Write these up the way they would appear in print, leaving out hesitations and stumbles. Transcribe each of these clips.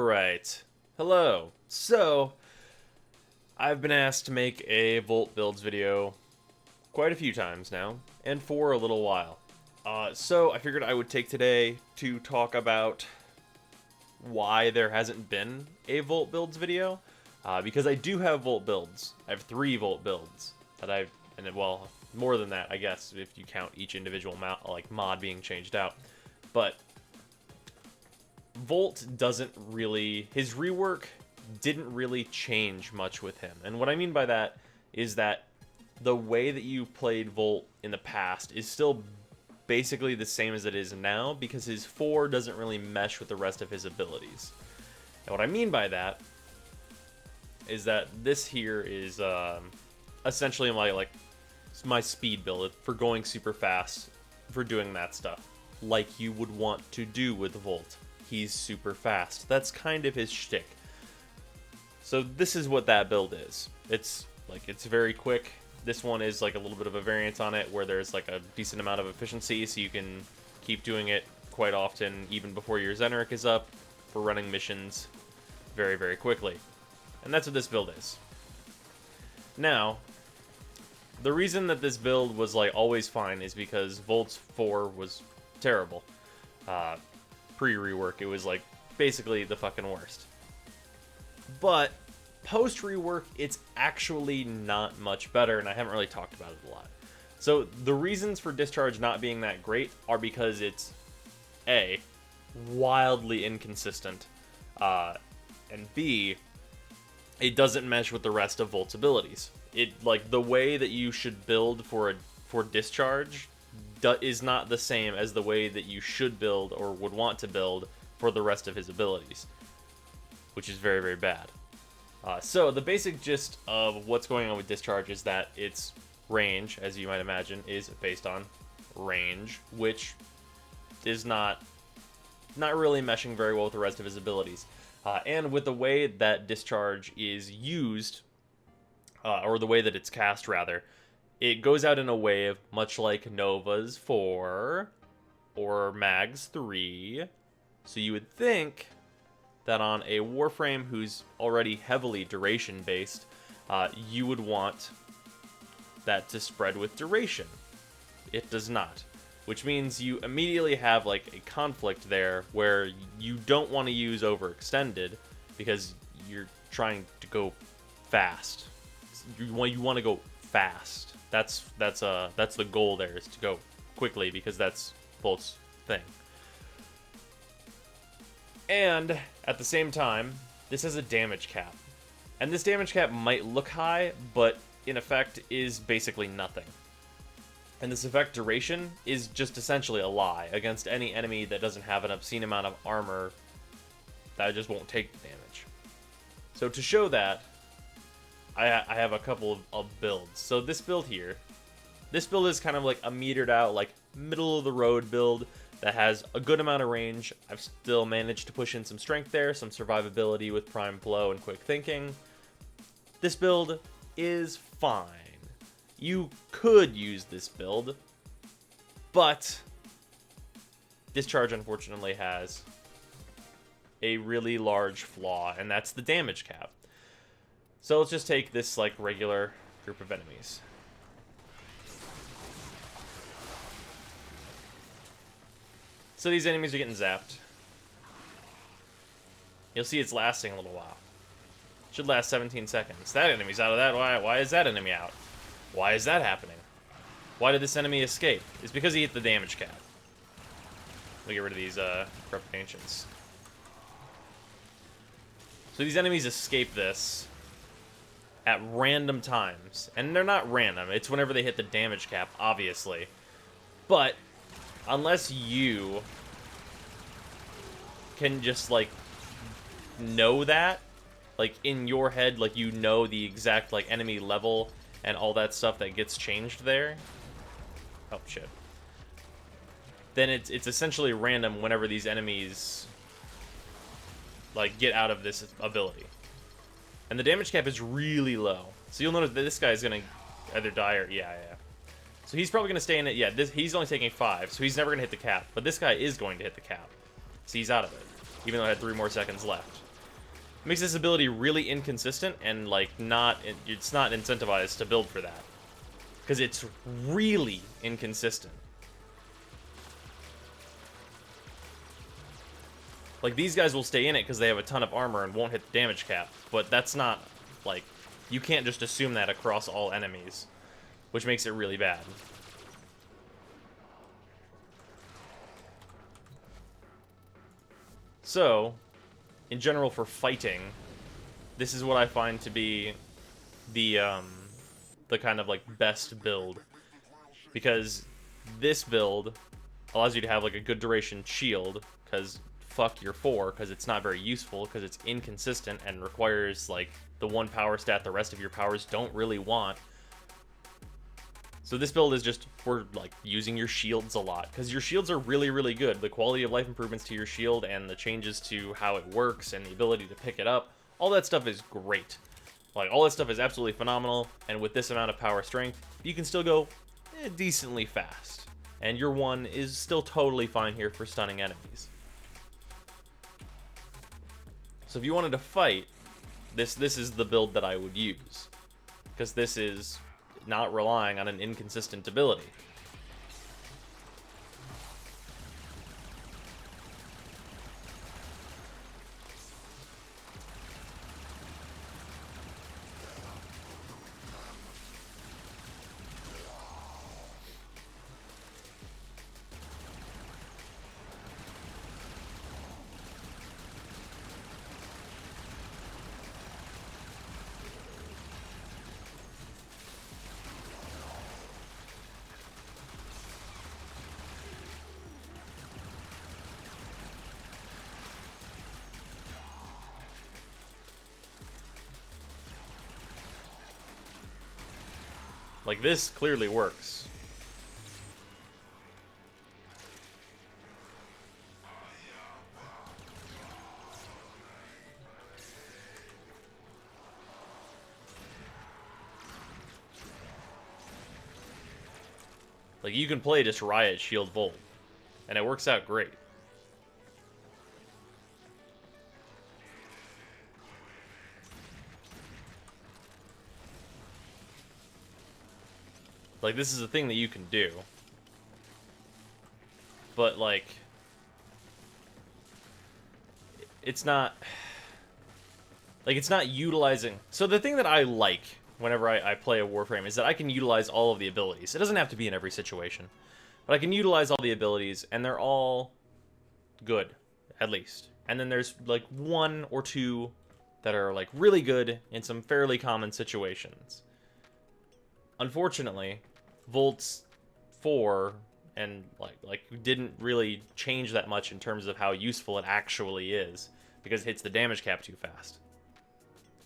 Alright, hello. So, I've been asked to make a Volt builds video quite a few times now, and for a little while. So I figured I would take today to talk about why there hasn't been a Volt builds video, because I do have Volt builds. I have 3 Volt builds that well, more than that, I guess, if you count each individual mod being changed out. But Volt doesn't really, his rework didn't really change much with him. And what I mean by that is that the way that you played Volt in the past is still basically the same as it is now, because his 4 doesn't really mesh with the rest of his abilities. And what I mean by that is that this here is essentially my speed build for going super fast, for doing that stuff, like you would want to do with Volt. He's super fast. That's kind of his shtick. So this is what that build is. It's very quick. This one is like a little bit of a variant on it, where there's like a decent amount of efficiency, so you can keep doing it quite often, even before your Zeneric is up, for running missions very, very quickly. And that's what this build is. Now, the reason that this build was like always fine is because Volt's 4 was terrible. Pre-rework, it was like basically the fucking worst. But post-rework, it's actually not much better, and I haven't really talked about it a lot. So the reasons for Discharge not being that great are because it's A, wildly inconsistent, and B, it doesn't mesh with the rest of Volt's abilities. The way that you should build for Discharge is not the same as the way that you should build or would want to build for the rest of his abilities, which is very, very bad. So the basic gist of what's going on with Discharge is that its range, as you might imagine, is based on range, which is not really meshing very well with the rest of his abilities. And with the way that Discharge is used, or the way that it's cast, rather, it goes out in a wave, much like Nova's 4 or Mag's 3. So you would think that on a Warframe who's already heavily duration-based, you would want that to spread with duration. It does not. Which means you immediately have like a conflict there where you don't want to use overextended because you're trying to go fast. You want to go fast. That's the goal there, is to go quickly, because that's Volt's thing. And at the same time, this has a damage cap. And this damage cap might look high, but in effect is basically nothing. And this effect duration is just essentially a lie against any enemy that doesn't have an obscene amount of armor that just won't take the damage. So to show that, I have a couple of builds. So this build here, this build is kind of like a metered out, like middle of the road build that has a good amount of range. I've still managed to push in some strength there, some survivability with prime flow and quick thinking. This build is fine. You could use this build, but Discharge unfortunately has a really large flaw, and that's the damage cap. So let's just take this like regular group of enemies. So these enemies are getting zapped. You'll see it's lasting a little while. Should last 17 seconds. That enemy's out of that. Why is that enemy out? Why is that happening? Why did this enemy escape? It's because he hit the damage cap. We'll get rid of these corrupt ancients. So these enemies escape this at random times. And they're not random. It's whenever they hit the damage cap, obviously. But unless you can just, like, know that, like, in your head, like, you know the exact, like, enemy level and all that stuff that gets changed there. Oh, shit. Then it's essentially random whenever these enemies, like, get out of this ability. And the damage cap is really low. So you'll notice that this guy's gonna either die or... Yeah. So he's probably gonna stay in it. Yeah, he's only taking 5, so he's never gonna hit the cap. But this guy is going to hit the cap. So he's out of it, even though I had 3 more seconds left. Makes this ability really inconsistent and, like, it's not incentivized to build for that. Because it's really inconsistent. Like, these guys will stay in it because they have a ton of armor and won't hit the damage cap. But that's not, like, you can't just assume that across all enemies. Which makes it really bad. So, in general for fighting, this is what I find to be the kind of, like, best build. Because this build allows you to have, like, a good duration shield, because fuck your 4, because it's not very useful, because it's inconsistent and requires, like, the one power stat the rest of your powers don't really want. So this build is just for, like, using your shields a lot, because your shields are really, really good. The quality of life improvements to your shield and the changes to how it works and the ability to pick it up, all that stuff is great. Like, all that stuff is absolutely phenomenal, and with this amount of power strength, you can still go decently fast. And your 1 is still totally fine here for stunning enemies. So if you wanted to fight, this is the build that I would use, because this is not relying on an inconsistent ability. Like, this clearly works. Like, you can play just Riot Shield Volt, and it works out great. Like, this is a thing that you can do. But, like, it's not... Like, it's not utilizing... So the thing that I like whenever I play a Warframe is that I can utilize all of the abilities. It doesn't have to be in every situation. But I can utilize all the abilities, and they're all good, at least. And then there's, like, 1 or 2 that are, like, really good in some fairly common situations. Unfortunately, Volt's 4 and like didn't really change that much in terms of how useful it actually is, because it hits the damage cap too fast.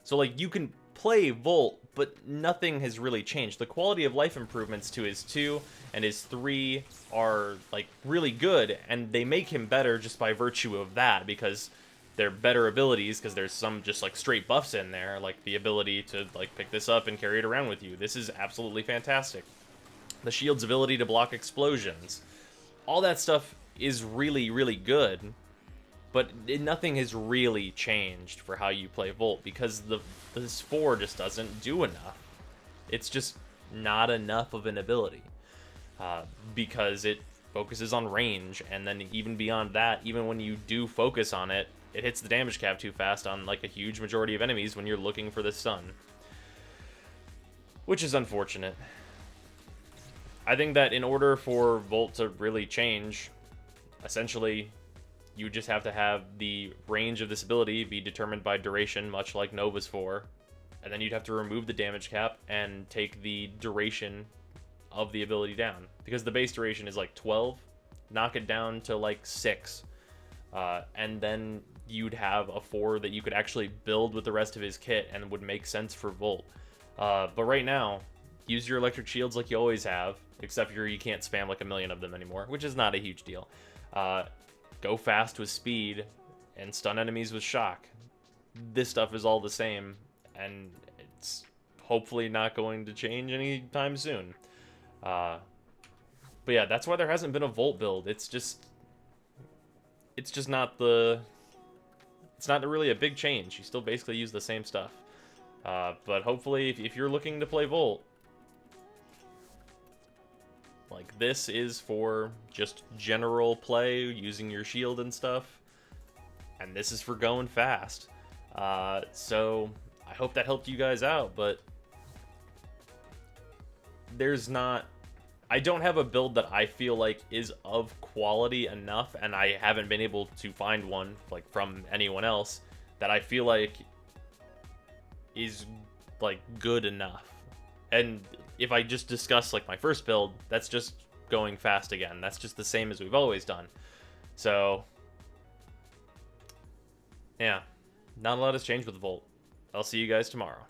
So, like, you can play Volt, but nothing has really changed. The quality of life improvements to his 2 and his 3 are, like, really good, and they make him better just by virtue of that, because they're better abilities, because there's some just, like, straight buffs in there, like the ability to, like, pick this up and carry it around with you. This is absolutely fantastic. The shield's ability to block explosions. All that stuff is really, really good, but nothing has really changed for how you play Volt, because this 4 just doesn't do enough. It's just not enough of an ability, because it focuses on range, and then even beyond that, even when you do focus on it, it hits the damage cap too fast on, like, a huge majority of enemies when you're looking for the stun. Which is unfortunate. I think that in order for Volt to really change, essentially, you just have to have the range of this ability be determined by duration, much like Nova's 4. And then you'd have to remove the damage cap and take the duration of the ability down. Because the base duration is, like, 12. Knock it down to, like, 6. And then you'd have a 4 that you could actually build with the rest of his kit and would make sense for Volt. But right now, use your electric shields like you always have, except you can't spam like a million of them anymore, which is not a huge deal. Go fast with speed and stun enemies with shock. This stuff is all the same, and it's hopefully not going to change anytime soon. But yeah, that's why there hasn't been a Volt build. It's just not the it's not really a big change. You still basically use the same stuff. But hopefully, if you're looking to play Volt, like, this is for just general play, using your shield and stuff. And this is for going fast. So, I hope that helped you guys out, but I don't have a build that I feel like is of quality enough, and I haven't been able to find one, like, from anyone else, that I feel like is, like, good enough. And if I just discuss, like, my first build, that's just going fast again. That's just the same as we've always done. So, yeah. Not a lot has changed with Volt. I'll see you guys tomorrow.